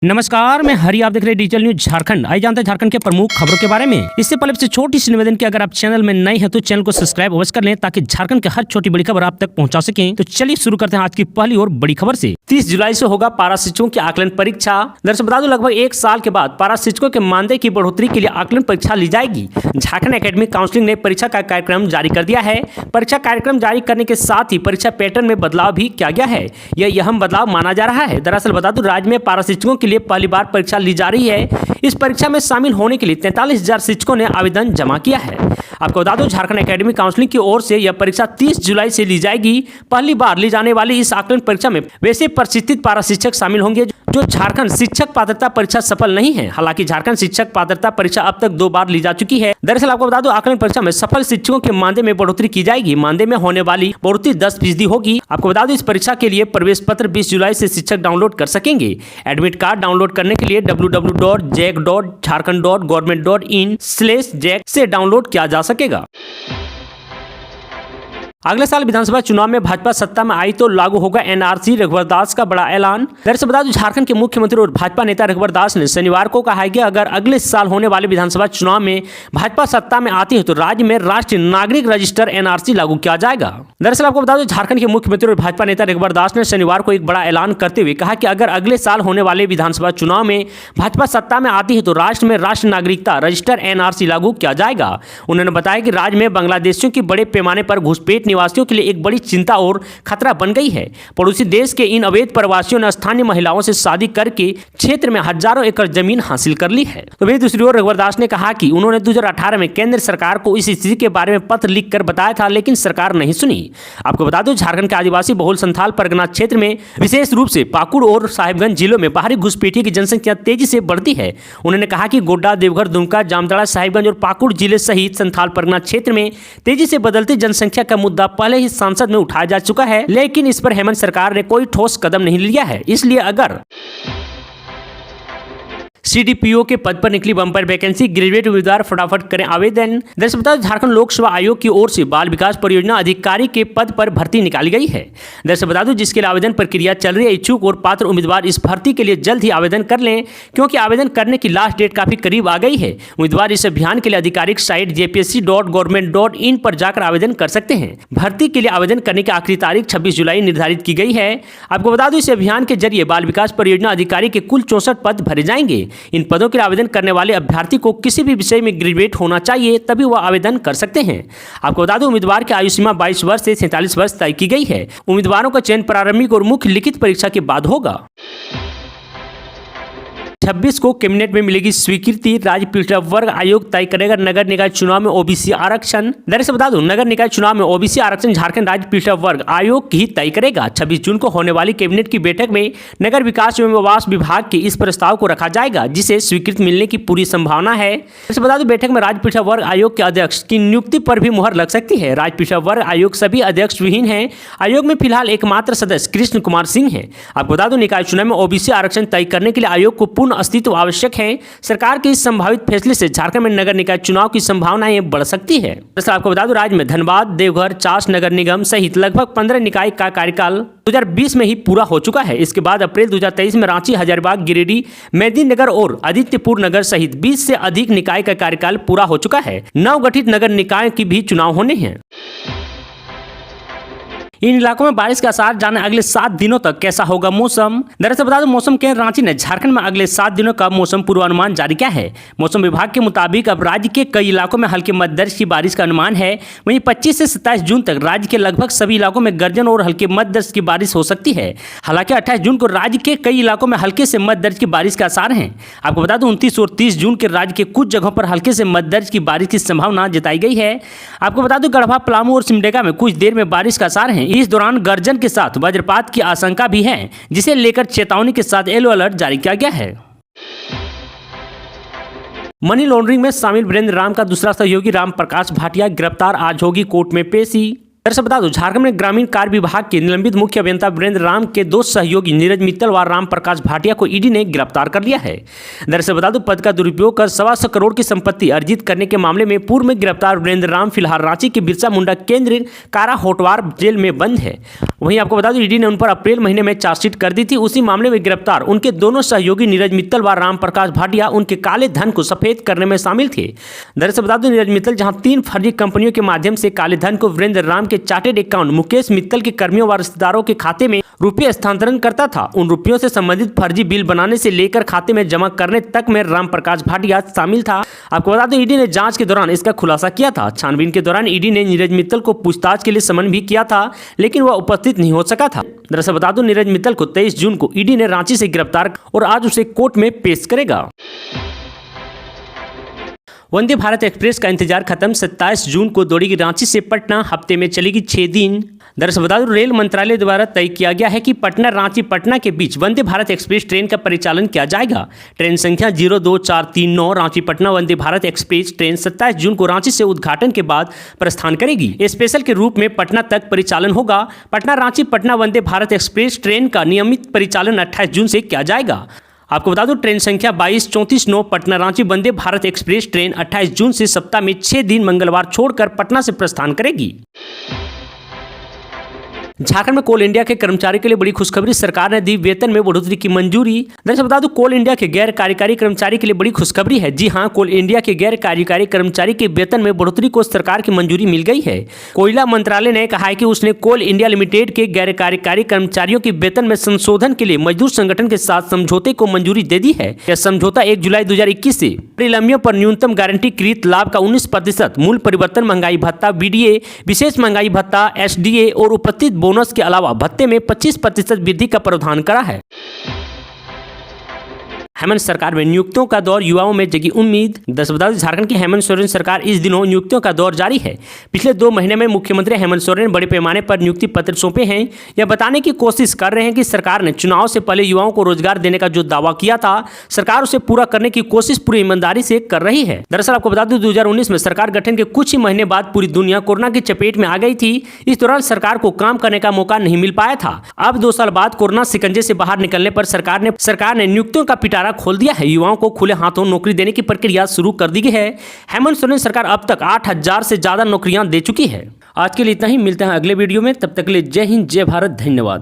नमस्कार, मैं हरि, आप देख रहे हैं डिजिटल न्यूज झारखंड। आइए जानते हैं झारखंड के प्रमुख खबरों के बारे में। इससे पहले से छोटी सी निवेदन की अगर आप चैनल में नए हैं तो चैनल को सब्सक्राइब अवश्य कर लें ताकि झारखंड के हर छोटी बड़ी खबर आप तक पहुंचा सकें। तो चलिए शुरू करते हैं आज की पहली और बड़ी खबर से। 30 जुलाई से होगा पारा शिक्षकों की आकलन परीक्षा। दरअसल बता दूं, लगभग 1 साल के बाद पारा शिक्षकों के मानदेय की बढ़ोतरी के लिए आकलन परीक्षा ली जाएगी। झारखंड एकेडमिक काउंसिल ने परीक्षा का कार्यक्रम जारी कर दिया है। परीक्षा कार्यक्रम जारी करने के साथ ही परीक्षा पैटर्न में बदलाव भी किया गया है। यह अहम बदलाव माना जा रहा है। दरअसल बता दूं, राज्य में पारा शिक्षकों के लिए पहली बार परीक्षा ली जा रही है। इस परीक्षा में शामिल होने के लिए 43,000 शिक्षकों ने आवेदन जमा किया है। आपको बता दूं, झारखंड एकेडमिक काउंसिल की ओर से यह परीक्षा 30 जुलाई से ली जाएगी। पहली बार ली जाने वाली इस आकलन परीक्षा में वैसे प्रशिक्षित पारा शिक्षक शामिल होंगे जो झारखंड शिक्षक पात्रता परीक्षा सफल नहीं है। हालांकि झारखंड शिक्षक पात्रता परीक्षा अब तक 2 बार ली जा चुकी है। दरअसल आपको बता दूं, आकलन परीक्षा में सफल शिक्षकों के मानदेय में बढ़ोतरी की जाएगी। मानदेय में होने वाली बढ़ोतरी 10% होगी। आपको बता दूं, इस परीक्षा के लिए प्रवेश पत्र 20 जुलाई से शिक्षक डाउनलोड कर सकेंगे। एडमिट कार्ड डाउनलोड करने के लिए www.jac.jharkhand.government.in/jac से डाउनलोड किया जा सकेगा। अगले साल विधानसभा चुनाव में भाजपा सत्ता में आई तो लागू होगा एनआरसी, रघुवर दास का बड़ा ऐलान। दरअसल बता दूं, झारखंड के मुख्यमंत्री और भाजपा नेता रघुवर दास ने शनिवार को कहा है कि अगर अगले साल होने वाले विधानसभा चुनाव में भाजपा सत्ता में आती है तो राज्य में राष्ट्रीय नागरिक रजिस्टर एनआरसी लागू किया जाएगा। दरअसल आपको बता दूं, झारखंड के मुख्यमंत्री और भाजपा नेता रघुवर दास ने शनिवार को एक बड़ा ऐलान करते हुए कहा कि अगर अगले साल होने वाले विधानसभा चुनाव में भाजपा सत्ता में आती है तो राष्ट्र में राष्ट्रीय नागरिकता रजिस्टर एनआरसी लागू किया जाएगा। उन्होंने बताया कि राज्य में बांग्लादेशियों की बड़े पैमाने पर घुसपैठ निवासियों के लिए एक बड़ी चिंता और खतरा बन गई है। पड़ोसी देश के इन अवैध प्रवासियों ने स्थानीय महिलाओं से शादी करके क्षेत्र में हजारों एकड़ जमीन हासिल कर ली है। तो वहीं दूसरी ओर रघुवर दास ने कहा कि उन्होंने 2018 में केंद्र सरकार को इस स्थिति के बारे में पत्र लिखकर बताया था, लेकिन सरकार नहीं सुनी। आपको बता दूं, झारखंड के आदिवासी बहुल संथाल परगना क्षेत्र में विशेष रूप से पाकुड़ और साहिबगंज जिलों में बाहरी घुसपैठियों की जनसंख्या तेजी से बढ़ती है। उन्होंने कहा कि गोड्डा, देवघर, दुमका, जामताड़ा, साहिबगंज और पाकुड़ जिले सहित संथाल परगना क्षेत्र में तेजी से बदलती जनसंख्या का मुद्दा पहले ही संसद में उठाया जा चुका है, लेकिन इस पर हेमंत सरकार ने कोई ठोस कदम नहीं लिया है। इसलिए अगर सीडीपीओ के पद पर निकली बम्पर वैकेंसी, ग्रेजुएट उम्मीदवार फटाफट करें आवेदन। दरअसल बता, झारखंड लोक सेवा आयोग की ओर से बाल विकास परियोजना अधिकारी के पद पर भर्ती निकाली गई है। दरअसल बता दूं, जिसके लिए आवेदन प्रक्रिया चल रही है। इच्छुक और पात्र उम्मीदवार इस भर्ती के लिए जल्द ही आवेदन कर लें, क्योंकि आवेदन करने की लास्ट डेट काफी करीब आ गई है। उम्मीदवार इस अभियान के लिए आधिकारिक साइट jpsc.government.in पर जाकर आवेदन कर सकते हैं। भर्ती के लिए आवेदन करने की आखिरी तारीख 26 जुलाई निर्धारित की गई है। आपको बता दूं, इस अभियान के जरिए बाल विकास परियोजना अधिकारी के कुल 64 पद भरे जाएंगे। इन पदों के लिए आवेदन करने वाले अभ्यर्थी को किसी भी विषय में ग्रेजुएट होना चाहिए, तभी वह आवेदन कर सकते हैं। आपको बता दूं, उम्मीदवार की आयु सीमा 22 वर्ष से 47 वर्ष तय की गई है। उम्मीदवारों का चयन प्रारंभिक और मुख्य लिखित परीक्षा के बाद होगा। 26 को कैबिनेट में मिलेगी स्वीकृति, राज्य पिछड़ा वर्ग आयोग तय करेगा नगर निकाय चुनाव में ओबीसी आरक्षण। दरअसल बता दूं, नगर निकाय चुनाव में ओबीसी आरक्षण झारखंड राज्य पिछड़ा वर्ग आयोग ही तय करेगा। 26 जून को होने वाली कैबिनेट की बैठक में नगर विकास एवं आवास विभाग के इस प्रस्ताव को रखा जाएगा, जिसे स्वीकृति मिलने की पूरी संभावना है। दरअसल बता दूं, बैठक में राज्य पिछड़ा वर्ग आयोग के अध्यक्ष की नियुक्ति पर भी मुहर लग सकती है। राज्य पिछड़ा वर्ग आयोग सभी अध्यक्ष विहीन है। आयोग में फिलहाल एकमात्र सदस्य कृष्ण कुमार सिंह है। आपको बता दूं, निकाय चुनाव में ओबीसी आरक्षण तय करने के लिए आयोग को पूर्ण अस्तित्व आवश्यक है। सरकार के इस संभावित फैसले से झारखंड में नगर निकाय चुनाव की संभावनाएं बढ़ सकती है। दरअसल आपको बता दूं, राज्य में धनबाद, देवघर, चास नगर निगम सहित लगभग 15 निकाय का कार्यकाल 2020 में ही पूरा हो चुका है। इसके बाद अप्रैल 2023 में रांची, हजारीबाग, गिरिडीह, मेदिनीनगर और आदित्यपुर नगर सहित 20 से अधिक निकाय का कार्यकाल पूरा हो चुका है। नवगठित नगर निकाय की भी चुनाव होने हैं। इन इलाकों में बारिश के आसार, जाने अगले 7 दिनों तक कैसा होगा मौसम। दरअसल बता दें, मौसम केंद्र रांची ने झारखंड में अगले 7 दिनों का मौसम पूर्वानुमान जारी किया है। मौसम विभाग के मुताबिक अब राज्य के कई इलाकों में हल्के मध्य दर्ज की बारिश का अनुमान है। वहीं 25 से 27 जून तक राज्य के लगभग सभी इलाकों में गर्जन और हल्के मध्य दर्ज की बारिश हो सकती है। हालांकि 28 जून को राज्य के कई इलाकों में हल्के से मध्य दर्ज की बारिश के आसार हैं। आपको बता दूं, 29 और 30 जून के राज्य के कुछ जगहों पर हल्के से मध्य दर्ज की बारिश की संभावना जताई गई है। आपको बता दूं, गढ़वा, पलामू और सिमडेगा में कुछ देर में बारिश का आसार है। इस दौरान गर्जन के साथ वज्रपात की आशंका भी है, जिसे लेकर चेतावनी के साथ येलो अलर्ट जारी किया गया है। मनी लॉन्ड्रिंग में शामिल वीरेंद्र राम का दूसरा सहयोगी राम प्रकाश भाटिया गिरफ्तार, आज होगी कोर्ट में पेशी। दरअसल बता दो झारखंड में ग्रामीण कार्य विभाग के निलंबित मुख्य अभियंता वीरेंद्र राम के दो सहयोगी नीरज मित्तल व राम प्रकाश भाटिया को ईडी ने गिरफ्तार कर लिया है। दरअसल बता दो पद का दुरुपयोग कर 125 करोड़ की संपत्ति अर्जित करने के मामले में पूर्व में गिरफ्तार वीरेंद्र राम फिलहाल रांची के बिरसा मुंडा केंद्रीय कारा होटवार जेल में बंद है। वहीं आपको बता दो ईडी ने उन पर अप्रैल महीने में चार्जशीट कर दी थी। उसी मामले में गिरफ्तार उनके दोनों सहयोगी नीरज मित्तल व राम प्रकाश भाटिया उनके काले धन को सफेद करने में शामिल थे। दरअसल बता दो नीरज मित्तल जहां 3 फर्जी कंपनियों के माध्यम से काले धन को वीरेंद्र राम के चार्टेड अकाउंट मुकेश मित्तल के कर्मियों व रिश्तेदारों के खाते में रुपये स्थानांतरण करता था, उन रुपयों से संबंधित फर्जी बिल बनाने से लेकर खाते में जमा करने तक में राम प्रकाश भाटिया शामिल था। आपको बता दें ईडी ने जांच के दौरान इसका खुलासा किया था। छानबीन के दौरान ईडी ने नीरज मित्तल को पूछताछ के लिए समन भी किया था, लेकिन वह उपस्थित नहीं हो सका था। दरअसल बता दो नीरज मित्तल को 23 जून को ईडी ने रांची से गिरफ्तार और आज उसे कोर्ट में पेश करेगा। वंदे भारत एक्सप्रेस का इंतजार खत्म, 27 जून को दौड़ेगी रांची से पटना, हफ्ते में चलेगी 6 दिन। दरअसल बता दूं रेल मंत्रालय द्वारा तय किया गया है कि पटना रांची पटना के बीच वंदे भारत एक्सप्रेस ट्रेन का परिचालन किया जाएगा। ट्रेन संख्या 02439 रांची पटना वंदे भारत एक्सप्रेस ट्रेन 27 जून को रांची से उद्घाटन के बाद प्रस्थान करेगी। स्पेशल के रूप में पटना तक परिचालन होगा। पटना रांची पटना वंदे भारत एक्सप्रेस ट्रेन का नियमित परिचालन 28 जून से किया जाएगा। आपको बता दूं ट्रेन संख्या 2234 पटना रांची वंदे भारत एक्सप्रेस ट्रेन 28 जून से सप्ताह में 6 दिन मंगलवार छोड़कर पटना से प्रस्थान करेगी। झारखंड में कोल इंडिया के कर्मचारी के लिए बड़ी खुशखबरी, सरकार ने दी वेतन में बढ़ोतरी की मंजूरी। दरअसल बता दूं कोल इंडिया के गैर कार्यकारी कर्मचारी के लिए बड़ी खुशखबरी है। जी हां, कोल इंडिया के गैर कार्यकारी कर्मचारी के वेतन में बढ़ोतरी को सरकार की मंजूरी मिल गई है। कोयला मंत्रालय ने कहा है कि उसने कोल इंडिया लिमिटेड के गैर कार्यकारी कर्मचारियों के वेतन में संशोधन के लिए मजदूर संगठन के साथ समझौते को मंजूरी दे दी है। यह समझौता 1 जुलाई 2021 से परिलंबियों पर न्यूनतम गारंटीकृत लाभ का 19%, मूल परिवर्तन महंगाई भत्ता, बीडीए, विशेष महंगाई भत्ता, एसडीए और उपस्थित बोनस के अलावा भत्ते में 25% वृद्धि का प्रावधान करा है। हेमंत सरकार में नियुक्तियों का दौर, युवाओं में जगी उम्मीद। दरअसल बता दें झारखंड की हेमंत सोरेन सरकार इस दिनों नियुक्तियों का दौर जारी है। पिछले 2 महीने में मुख्यमंत्री हेमंत सोरेन बड़े पैमाने पर नियुक्ति पत्र सौंपे हैं। यह बताने की कोशिश कर रहे हैं कि सरकार ने चुनाव से पहले युवाओं को रोजगार देने का जो दावा किया था, सरकार उसे पूरा करने की कोशिश पूरी ईमानदारी से कर रही है। दरअसल आपको बता दें 2019 में सरकार गठन के कुछ ही महीने बाद पूरी दुनिया कोरोना की चपेट में आ गई थी। इस दौरान सरकार को काम करने का मौका नहीं मिल पाया था। अब 2 साल बाद कोरोना शिकंजे से बाहर निकलने पर सरकार ने नियुक्तियों का पिटारा खोल दिया है। युवाओं को खुले हाथों नौकरी देने की प्रक्रिया शुरू कर दी गई है। हेमंत सोरेन सरकार अब तक 8000 से ज्यादा नौकरियां दे चुकी है। आज के लिए इतना ही, मिलते हैं अगले वीडियो में। तब तक के लिए जय हिंद, जय भारत, धन्यवाद।